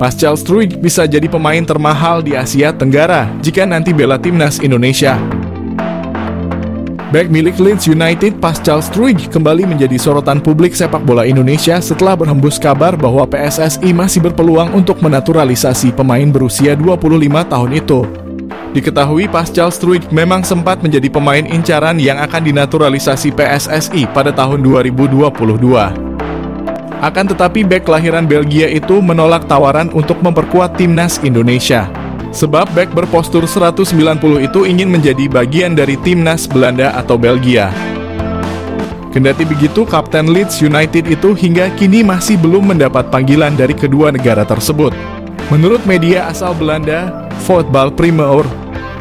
Pascal Struijk bisa jadi pemain termahal di Asia Tenggara jika nanti bela timnas Indonesia. Bek milik Leeds United, Pascal Struijk kembali menjadi sorotan publik sepak bola Indonesia setelah berhembus kabar bahwa PSSI masih berpeluang untuk menaturalisasi pemain berusia 25 tahun itu. Diketahui Pascal Struijk memang sempat menjadi pemain incaran yang akan dinaturalisasi PSSI pada tahun 2022. Akan tetapi bek kelahiran Belgia itu menolak tawaran untuk memperkuat timnas Indonesia. Sebab bek berpostur 190 itu ingin menjadi bagian dari timnas Belanda atau Belgia. Kendati begitu, Kapten Leeds United itu hingga kini masih belum mendapat panggilan dari kedua negara tersebut. Menurut media asal Belanda, Voetbal Primeur,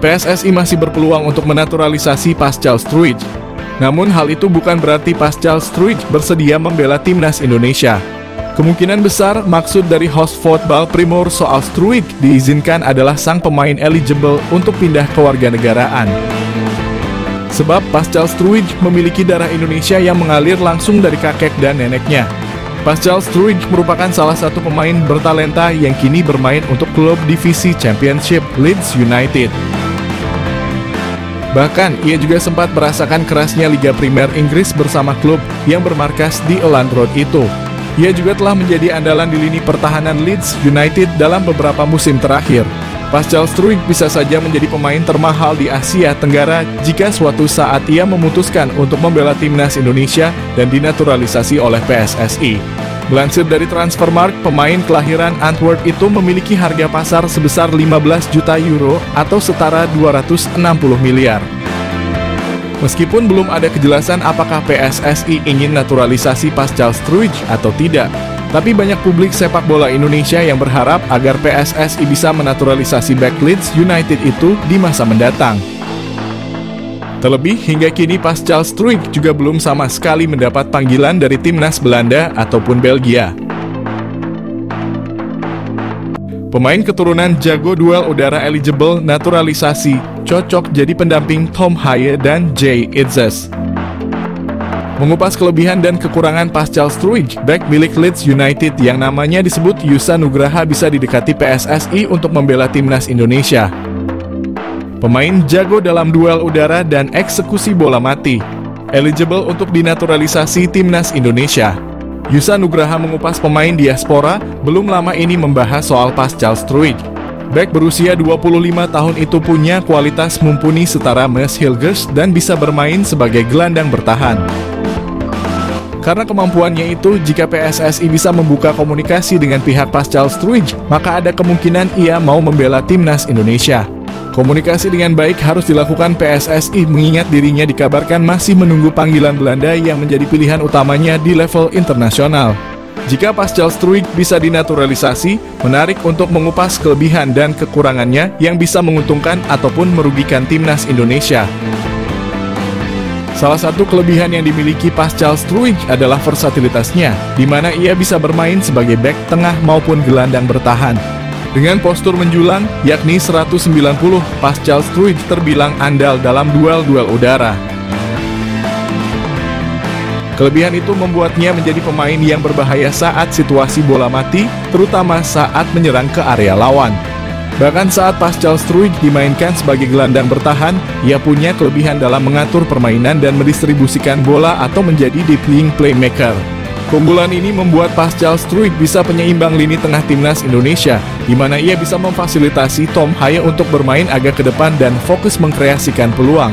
PSSI masih berpeluang untuk menaturalisasi Pascal Struijk. Namun hal itu bukan berarti Pascal Struijk bersedia membela timnas Indonesia. Kemungkinan besar maksud dari host Voetbal Primeur soal Struijk diizinkan adalah sang pemain eligible untuk pindah kewarganegaraan. Sebab Pascal Struijk memiliki darah Indonesia yang mengalir langsung dari kakek dan neneknya. Pascal Struijk merupakan salah satu pemain bertalenta yang kini bermain untuk klub divisi Championship Leeds United. Bahkan, ia juga sempat merasakan kerasnya Liga Primer Inggris bersama klub yang bermarkas di Elland Road itu. Ia juga telah menjadi andalan di lini pertahanan Leeds United dalam beberapa musim terakhir. Pascal Struijk bisa saja menjadi pemain termahal di Asia Tenggara jika suatu saat ia memutuskan untuk membela timnas Indonesia dan dinaturalisasi oleh PSSI. Melansir dari Transfermarkt, pemain kelahiran Antwerp itu memiliki harga pasar sebesar 15 juta euro atau setara 260 miliar. Meskipun belum ada kejelasan apakah PSSI ingin naturalisasi Pascal Struijk atau tidak, tapi banyak publik sepak bola Indonesia yang berharap agar PSSI bisa menaturalisasi bek Leeds United itu di masa mendatang. Terlebih, hingga kini Pascal Struijk juga belum sama sekali mendapat panggilan dari timnas Belanda ataupun Belgia. Pemain keturunan jago duel udara eligible naturalisasi cocok jadi pendamping Tom Haye dan Jay Itzes. Mengupas kelebihan dan kekurangan Pascal Struijk, bek milik Leeds United yang namanya disebut Yusa Nugraha bisa didekati PSSI untuk membela timnas Indonesia. Pemain jago dalam duel udara dan eksekusi bola mati, eligible untuk dinaturalisasi timnas Indonesia. Yusa Nugraha mengupas pemain diaspora belum lama ini membahas soal Pascal Struijk. Bek berusia 25 tahun itu punya kualitas mumpuni setara Mads Hilgers dan bisa bermain sebagai gelandang bertahan. Karena kemampuannya itu, jika PSSI bisa membuka komunikasi dengan pihak Pascal Struijk, maka ada kemungkinan ia mau membela timnas Indonesia. Komunikasi dengan baik harus dilakukan PSSI mengingat dirinya dikabarkan masih menunggu panggilan Belanda yang menjadi pilihan utamanya di level internasional. Jika Pascal Struijk bisa dinaturalisasi, menarik untuk mengupas kelebihan dan kekurangannya yang bisa menguntungkan ataupun merugikan timnas Indonesia. Salah satu kelebihan yang dimiliki Pascal Struijk adalah versatilitasnya, di mana ia bisa bermain sebagai bek tengah maupun gelandang bertahan. Dengan postur menjulang, yakni 190, Pascal Struijk terbilang andal dalam duel-duel udara. Kelebihan itu membuatnya menjadi pemain yang berbahaya saat situasi bola mati, terutama saat menyerang ke area lawan. Bahkan saat Pascal Struijk dimainkan sebagai gelandang bertahan, ia punya kelebihan dalam mengatur permainan dan mendistribusikan bola atau menjadi deep-lying playmaker. Keunggulan ini membuat Pascal Struijk bisa penyeimbang lini tengah timnas Indonesia, di mana ia bisa memfasilitasi Tom Haye untuk bermain agak ke depan dan fokus mengkreasikan peluang.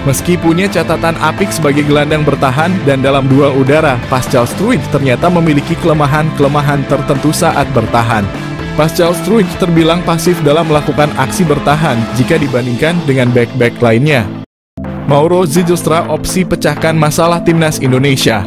Meski punya catatan apik sebagai gelandang bertahan dan dalam duel udara, Pascal Struijk ternyata memiliki kelemahan-kelemahan tertentu saat bertahan. Pascal Struijk terbilang pasif dalam melakukan aksi bertahan jika dibandingkan dengan bek-bek lainnya. Mauro Zijlstra opsi pecahkan masalah timnas Indonesia.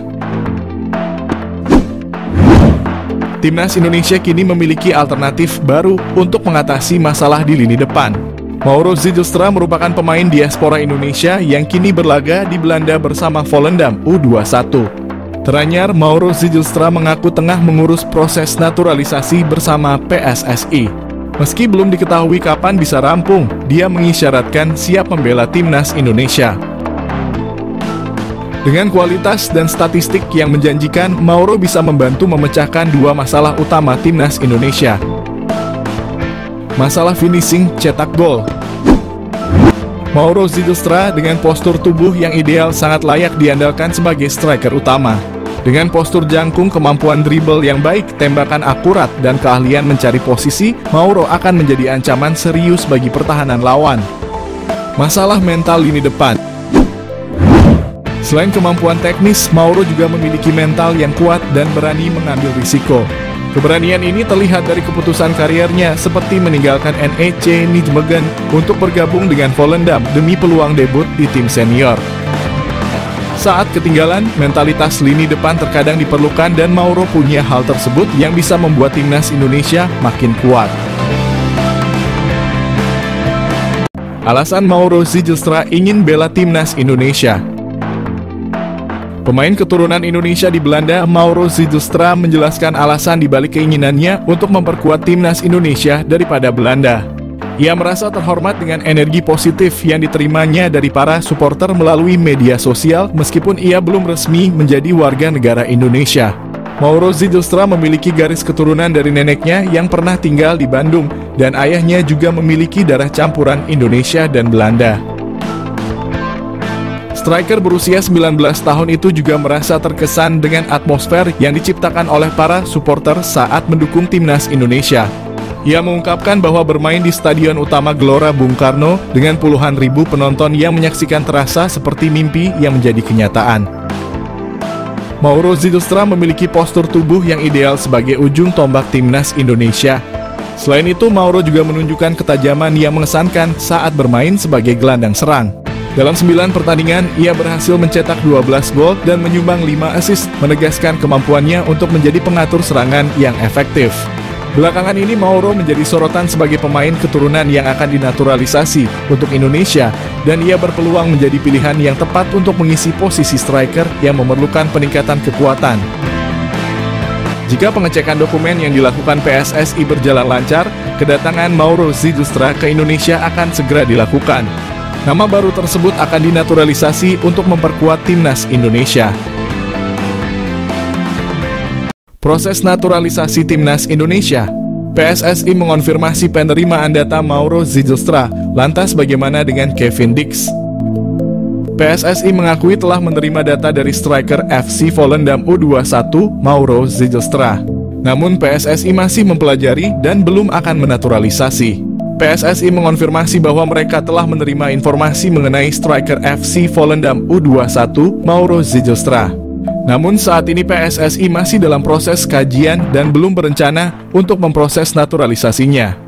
Timnas Indonesia kini memiliki alternatif baru untuk mengatasi masalah di lini depan. Mauro Zijlstra merupakan pemain diaspora Indonesia yang kini berlaga di Belanda bersama Volendam U21. Teranyar, Mauro Zijlstra mengaku tengah mengurus proses naturalisasi bersama PSSI. Meski belum diketahui kapan bisa rampung, dia mengisyaratkan siap membela timnas Indonesia. Dengan kualitas dan statistik yang menjanjikan, Mauro bisa membantu memecahkan dua masalah utama timnas Indonesia. Masalah finishing cetak gol. Mauro Zylstra dengan postur tubuh yang ideal sangat layak diandalkan sebagai striker utama. Dengan postur jangkung, kemampuan dribble yang baik, tembakan akurat, dan keahlian mencari posisi, Mauro akan menjadi ancaman serius bagi pertahanan lawan. Masalah mental lini depan. Selain kemampuan teknis, Mauro juga memiliki mental yang kuat dan berani mengambil risiko. Keberanian ini terlihat dari keputusan kariernya seperti meninggalkan NEC Nijmegen untuk bergabung dengan Volendam demi peluang debut di tim senior. Saat ketinggalan, mentalitas lini depan terkadang diperlukan dan Mauro punya hal tersebut yang bisa membuat timnas Indonesia makin kuat. Alasan Mauro Zylstra ingin bela timnas Indonesia. Pemain keturunan Indonesia di Belanda, Mauro Zylstra menjelaskan alasan dibalik keinginannya untuk memperkuat timnas Indonesia daripada Belanda. Ia merasa terhormat dengan energi positif yang diterimanya dari para supporter melalui media sosial meskipun ia belum resmi menjadi warga negara Indonesia. Mauro Zylstra memiliki garis keturunan dari neneknya yang pernah tinggal di Bandung dan ayahnya juga memiliki darah campuran Indonesia dan Belanda. Striker berusia 19 tahun itu juga merasa terkesan dengan atmosfer yang diciptakan oleh para supporter saat mendukung timnas Indonesia. Ia mengungkapkan bahwa bermain di Stadion Utama Gelora Bung Karno dengan puluhan ribu penonton yang menyaksikan terasa seperti mimpi yang menjadi kenyataan. Mauro Zylstra memiliki postur tubuh yang ideal sebagai ujung tombak timnas Indonesia. Selain itu, Mauro juga menunjukkan ketajaman yang mengesankan saat bermain sebagai gelandang serang. Dalam 9 pertandingan, ia berhasil mencetak 12 gol dan menyumbang 5 assist, menegaskan kemampuannya untuk menjadi pengatur serangan yang efektif. Belakangan ini, Mauro menjadi sorotan sebagai pemain keturunan yang akan dinaturalisasi untuk Indonesia, dan ia berpeluang menjadi pilihan yang tepat untuk mengisi posisi striker yang memerlukan peningkatan kekuatan. Jika pengecekan dokumen yang dilakukan PSSI berjalan lancar, kedatangan Mauro Zylstra ke Indonesia akan segera dilakukan. Nama baru tersebut akan dinaturalisasi untuk memperkuat timnas Indonesia. Proses naturalisasi timnas Indonesia. PSSI mengonfirmasi penerimaan data Mauro Zylstra. Lantas bagaimana dengan Kevin Dix? PSSI mengakui telah menerima data dari striker FC Volendam U21 Mauro Zylstra. Namun PSSI masih mempelajari dan belum akan menaturalisasi. PSSI mengonfirmasi bahwa mereka telah menerima informasi mengenai striker FC Volendam U21 Mauro Zylstra. Namun saat ini PSSI masih dalam proses kajian dan belum berencana untuk memproses naturalisasinya.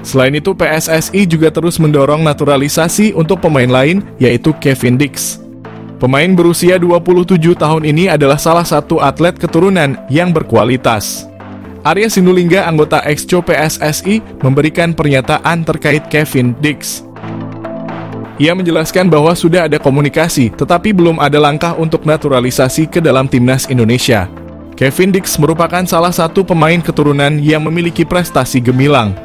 Selain itu, PSSI juga terus mendorong naturalisasi untuk pemain lain, yaitu Kevin Dix. Pemain berusia 27 tahun ini adalah salah satu atlet keturunan yang berkualitas. Arya Sinulinga, anggota Exco PSSI, memberikan pernyataan terkait Kevin Dix. Ia menjelaskan bahwa sudah ada komunikasi, tetapi belum ada langkah untuk naturalisasi ke dalam timnas Indonesia. Kevin Dix merupakan salah satu pemain keturunan yang memiliki prestasi gemilang.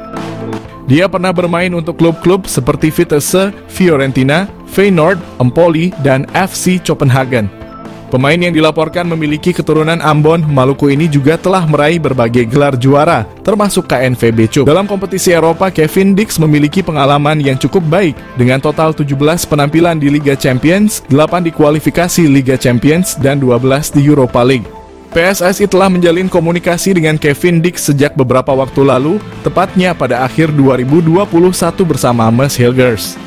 Dia pernah bermain untuk klub-klub seperti Vitesse, Fiorentina, Feyenoord, Empoli, dan FC Copenhagen. Pemain yang dilaporkan memiliki keturunan Ambon, Maluku ini juga telah meraih berbagai gelar juara, termasuk KNVB Cup. Dalam kompetisi Eropa, Kevin Dix memiliki pengalaman yang cukup baik, dengan total 17 penampilan di Liga Champions, 8 di kualifikasi Liga Champions, dan 12 di Europa League. PSSI telah menjalin komunikasi dengan Kevin Dix sejak beberapa waktu lalu, tepatnya pada akhir 2021 bersama Mes Hilgers.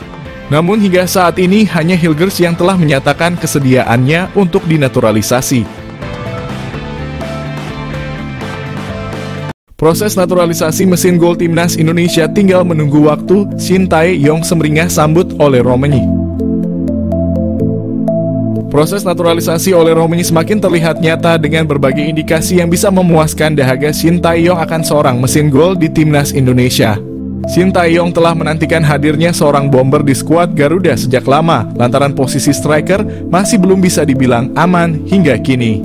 Namun hingga saat ini hanya Hilgers yang telah menyatakan kesediaannya untuk dinaturalisasi. Proses naturalisasi mesin gol timnas Indonesia tinggal menunggu waktu. Shin Tae-yong semeringah sambut oleh Romani. Proses naturalisasi oleh Romani semakin terlihat nyata dengan berbagai indikasi yang bisa memuaskan dahaga Shin Tae-yong akan seorang mesin gol di timnas Indonesia. Shin Tae-yong telah menantikan hadirnya seorang bomber di skuad Garuda sejak lama, lantaran posisi striker masih belum bisa dibilang aman hingga kini.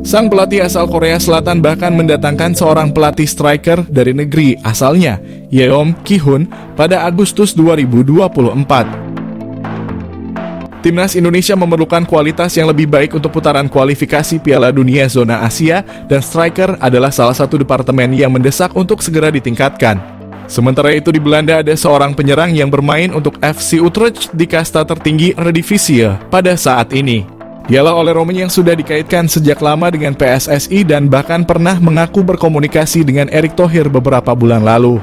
Sang pelatih asal Korea Selatan bahkan mendatangkan seorang pelatih striker dari negeri asalnya, Yeom Ki-hun, pada Agustus 2024. Timnas Indonesia memerlukan kualitas yang lebih baik untuk putaran kualifikasi Piala Dunia Zona Asia, dan striker adalah salah satu departemen yang mendesak untuk segera ditingkatkan. Sementara itu di Belanda ada seorang penyerang yang bermain untuk FC Utrecht di kasta tertinggi Eredivisie pada saat ini. Dialah Ole Romein yang sudah dikaitkan sejak lama dengan PSSI dan bahkan pernah mengaku berkomunikasi dengan Erick Thohir beberapa bulan lalu.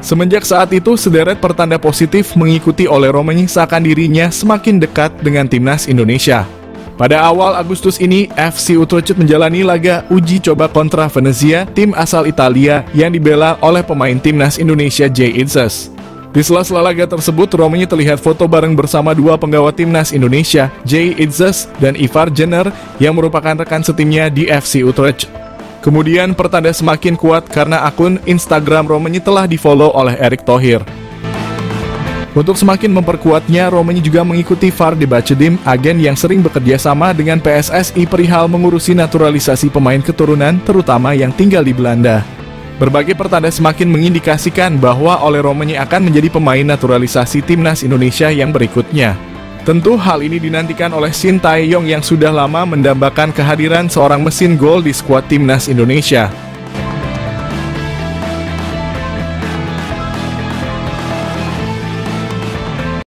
Semenjak saat itu, sederet pertanda positif mengikuti Ole Romein seakan dirinya semakin dekat dengan timnas Indonesia. Pada awal Agustus ini, FC Utrecht menjalani laga uji coba kontra Venezia, tim asal Italia yang dibela oleh pemain timnas Indonesia Jay Itzes. Di sela-sela laga tersebut, Romein terlihat foto bareng bersama dua penggawa timnas Indonesia, Jay Itzes dan Ivar Jenner, yang merupakan rekan setimnya di FC Utrecht. Kemudian pertanda semakin kuat karena akun Instagram Romein telah di-follow oleh Erick Thohir. Untuk semakin memperkuatnya, Romein juga mengikuti Vardy Bachedim, agen yang sering bekerja sama dengan PSSI perihal mengurusi naturalisasi pemain keturunan, terutama yang tinggal di Belanda. Berbagai pertanda semakin mengindikasikan bahwa Ole Romein akan menjadi pemain naturalisasi timnas Indonesia yang berikutnya. Tentu hal ini dinantikan oleh Shin Tae-yong yang sudah lama mendambakan kehadiran seorang mesin gol di skuad timnas Indonesia.